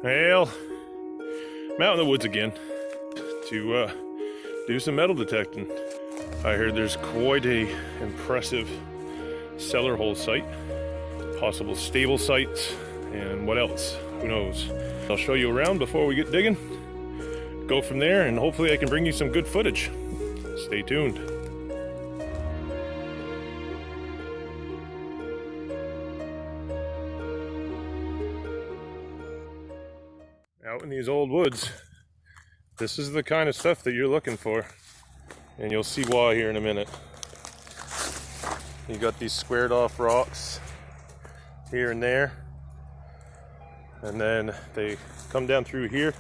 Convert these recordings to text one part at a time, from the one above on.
Well, I'm out in the woods again to do some metal detecting. I heard there's quite a impressive cellar hole site, possible stable sites, and what else? Who knows? I'll show you around before we get digging. Go from there, and hopefully I can bring you some good footage. Stay tuned. Out in these old woods, this is the kind of stuff that you're looking for, and you'll see why here in a minute. You got these squared off rocks here and there, and then they come down through here,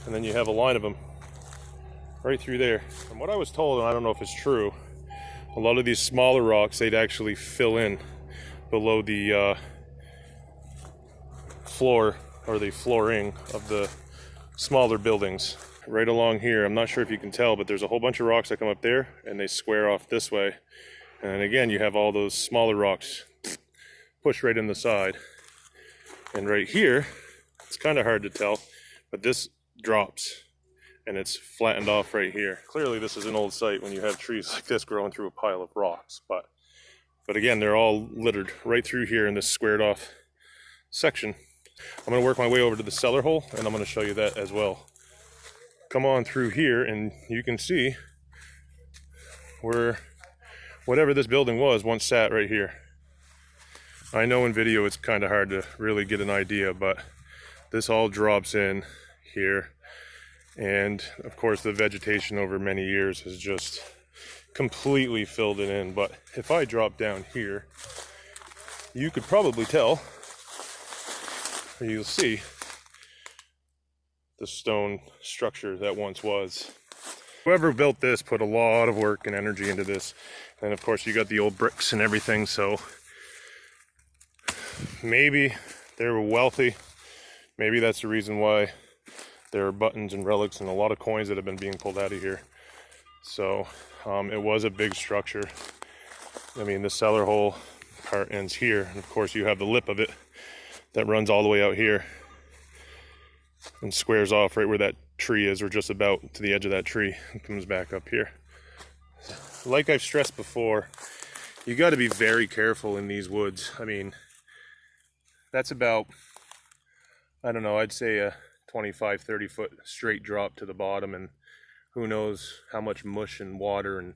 and then you have a line of them right through there. And what I was told, and I don't know if it's true, a lot of these smaller rocks, they'd actually fill in below the floor or the flooring of the smaller buildings. Right along here, I'm not sure if you can tell, but there's a whole bunch of rocks that come up there and they square off this way. And then again, you have all those smaller rocks pushed right in the side. And right here, it's kind of hard to tell, but this drops and it's flattened off right here. Clearly this is an old site when you have trees like this growing through a pile of rocks, but again, they're all littered right through here in this squared off section. I'm going to work my way over to the cellar hole, and I'm going to show you that as well. Come on through here, and you can see where whatever this building was once sat right here. I know in video it's kind of hard to really get an idea, but this all drops in here. And of course the vegetation over many years has just completely filled it in. But if I drop down here, you could probably tell, or you'll see the stone structure that once was. Whoever built this put a lot of work and energy into this. And of course you got the old bricks and everything, so maybe they were wealthy. Maybe that's the reason why there are buttons and relics and a lot of coins that have been being pulled out of here. So it was a big structure. I mean, the cellar hole part ends here, and of course you have the lip of it that runs all the way out here and squares off right where that tree is, or just about to the edge of that tree, and comes back up here. Like I've stressed before, you got to be very careful in these woods. I mean, that's about, I don't know, I'd say a 25-30 foot straight drop to the bottom, and who knows how much mush and water and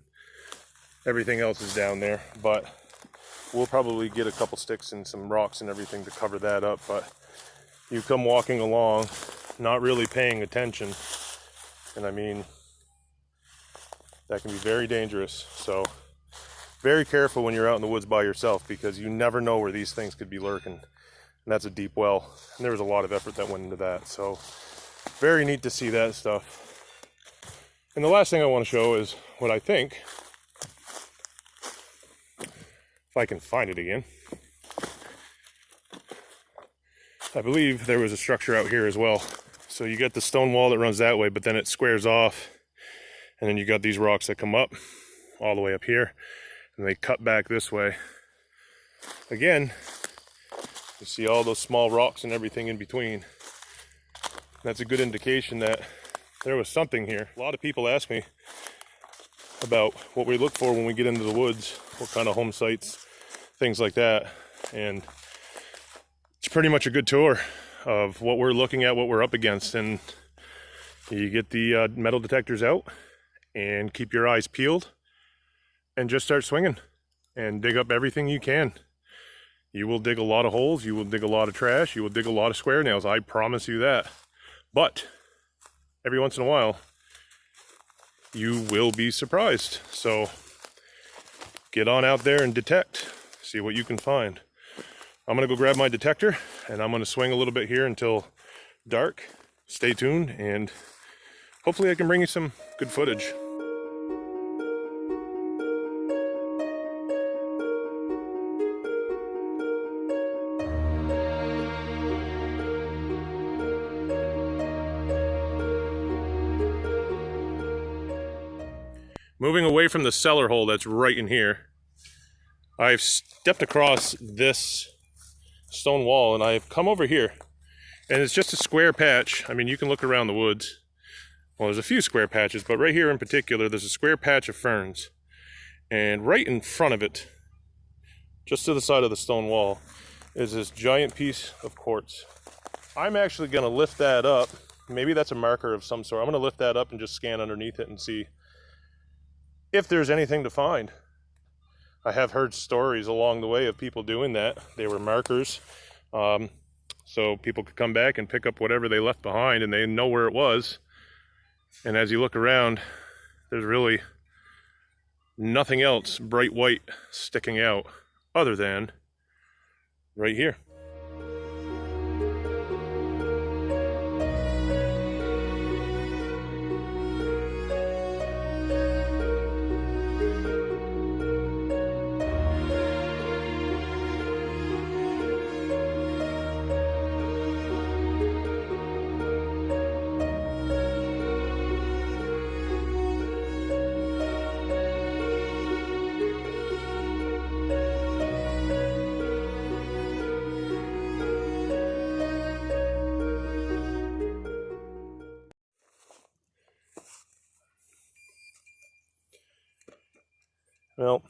everything else is down there. But we'll probably get a couple sticks and some rocks and everything to cover that up. But you come walking along not really paying attention, and I mean, that can be very dangerous. So very careful when you're out in the woods by yourself, because you never know where these things could be lurking. And that's a deep well, and there was a lot of effort that went into that. So very neat to see that stuff. And the last thing I want to show is what I think, if I can find it again, I believe there was a structure out here as well. So you got the stone wall that runs that way, but then it squares off, and then you got these rocks that come up all the way up here, and they cut back this way. Again, you see all those small rocks and everything in between. That's a good indication that there was something here. A lot of people ask me about what we look for when we get into the woods, what kind of home sites, things like that. And it's pretty much a good tour of what we're looking at, what we're up against. And you get the metal detectors out and keep your eyes peeled and just start swinging and dig up everything you can. You will dig a lot of holes, you will dig a lot of trash, you will dig a lot of square nails, I promise you that. But every once in a while, you will be surprised. So get on out there and detect, see what you can find. I'm gonna go grab my detector, and I'm gonna swing a little bit here until dark. Stay tuned, and hopefully I can bring you some good footage. Moving away from the cellar hole that's right in here, I've stepped across this stone wall and I've come over here And it's just a square patch. I mean, you can look around the woods. Well, there's a few square patches, but right here in particular, there's a square patch of ferns. And right in front of it, just to the side of the stone wall, is this giant piece of quartz. I'm actually going to lift that up. Maybe that's a marker of some sort. I'm going to lift that up and just scan underneath it and see if there's anything to find. I have heard stories along the way of people doing that. They were markers, so people could come back and pick up whatever they left behind and they know where it was. And as you look around, there's really nothing else bright white sticking out other than right here. Well,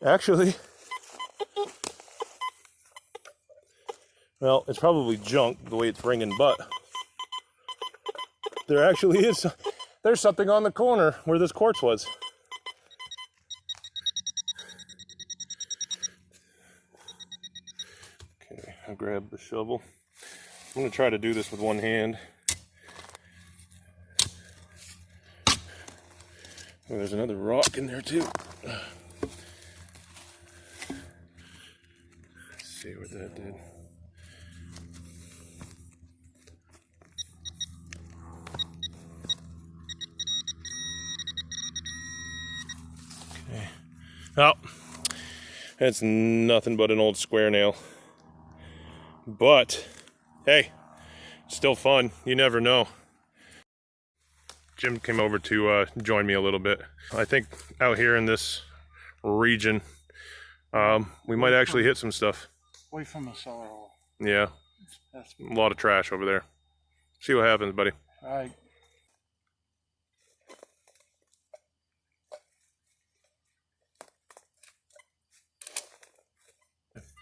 actually, well, it's probably junk the way it's ringing, but there actually is, there's something on the corner where this quartz was. Okay, I'll grab the shovel. I'm going to try to do this with one hand. Oh, there's another rock in there too. Let's see what that did. Okay. Oh, that's nothing but an old square nail. But, hey, still fun. You never know. Jim came over to join me a little bit. I think out here in this region, we might actually hit some stuff. Away from the cellar hole. Yeah, a lot of trash over there. See what happens, buddy. All right.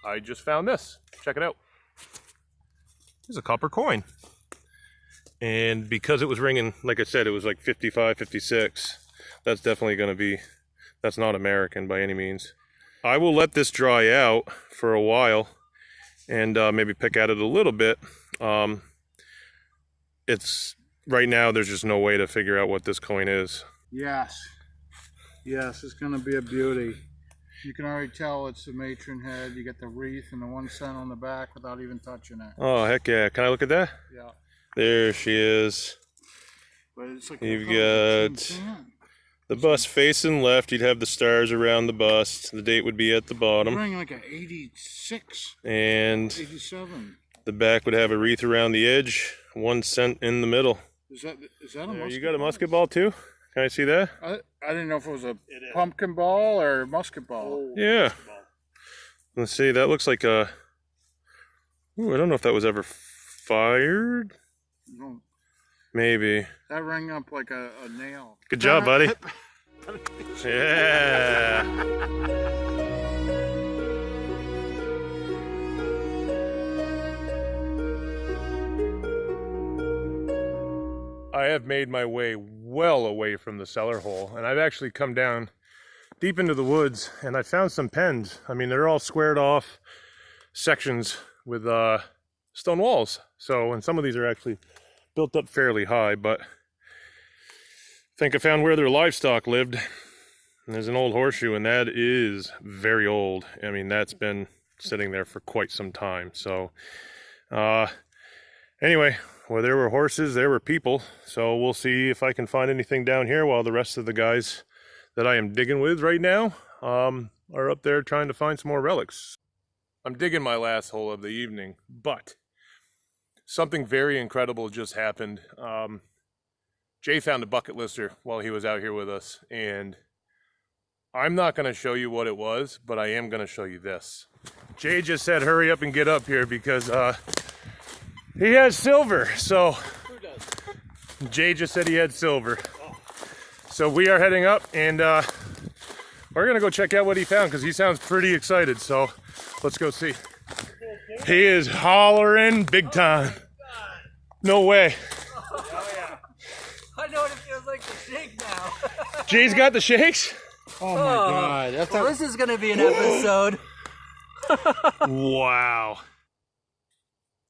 I just found this. Check it out. There's a copper coin. And because it was ringing, like I said, it was like 55, 56. That's definitely going to be, that's not American by any means. I will let this dry out for a while and maybe pick at it a little bit. It's, right now, there's just no way to figure out what this coin is. Yes. Yes, it's going to be a beauty. You can already tell it's the matron head. You get the wreath and the 1 cent on the back without even touching it. Oh, heck yeah. Can I look at that? Yeah. There she is. But it's like You've got the bust facing left. You'd have the stars around the bust. The date would be at the bottom. We're like an 86. And 87. the back would have a wreath around the edge. 1 cent in the middle. Is that a musket You got a ball? musket ball too? Can I see that? I didn't know if it was a pumpkin ball or musket ball. Yeah. Let's see. That looks like a... Ooh, I don't know if that was ever fired. No, Maybe. that rang up like a nail. Good job, buddy. Yeah. I have made my way well away from the cellar hole, and I've actually come down deep into the woods, and I found some pens. I mean, they're all squared off sections with stone walls. So, and some of these are actually built up fairly high, but I think I found where their livestock lived. And there's an old horseshoe, and that is very old. I mean, that's been sitting there for quite some time. So, anyway, well, there were horses, there were people. So we'll see if I can find anything down here while the rest of the guys that I am digging with right now are up there trying to find some more relics. I'm digging my last hole of the evening, but something very incredible just happened. Jay found a bucket lister while he was out here with us, and I'm not going to show you what it was, but I am going to show you this. Jay just said hurry up and get up here because he has silver. So Who does? Jay just said he had silver. So we are heading up, and we're going to go check out what he found because he sounds pretty excited. So let's go see. He is hollering big time. No way. Oh, yeah. I know what it feels like to shake now. Jay's got the shakes? Oh my God. That's well, this is going to be an episode. Wow.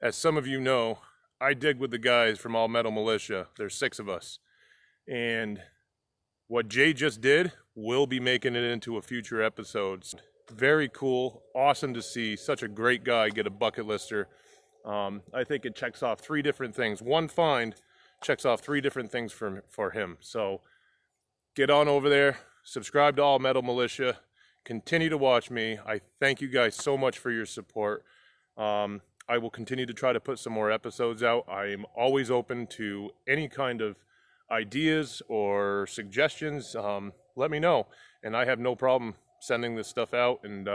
As some of you know, I dig with the guys from All Metal Militia. There's 6 of us. And what Jay just did, we'll be making it into a future episode. Very cool. Awesome to see such a great guy get a bucket lister. I think it checks off 3 different things. One find checks off 3 different things for him. So get on over there. Subscribe to All Metal Militia. Continue to watch me. I thank you guys so much for your support. I will continue to try to put some more episodes out. I am always open to any kind of ideas or suggestions. Let me know. And I have no problem sending this stuff out and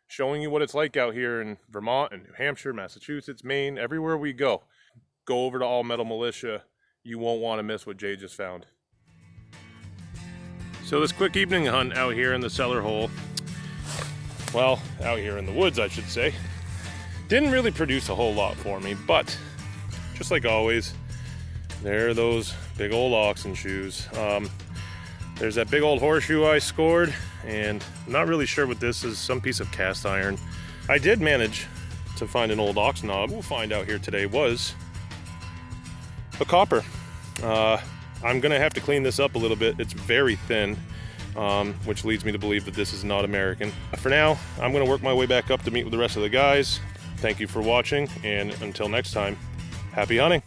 showing you what it's like out here in Vermont and New Hampshire, Massachusetts, Maine, everywhere we go. Go over to All Metal Militia. You won't want to miss what Jay just found. So this quick evening hunt out here in the cellar hole, well, out here in the woods, I should say, didn't really produce a whole lot for me, but just like always, there are those big old oxen shoes. There's that big old horseshoe I scored, and I'm not really sure what this is, some piece of cast iron. I did manage to find an old ox knob. We'll find out here today was a copper. I'm gonna have to clean this up a little bit. It's very thin, which leads me to believe that this is not American. For now, I'm gonna work my way back up to meet with the rest of the guys. Thank you for watching, and until next time, happy hunting.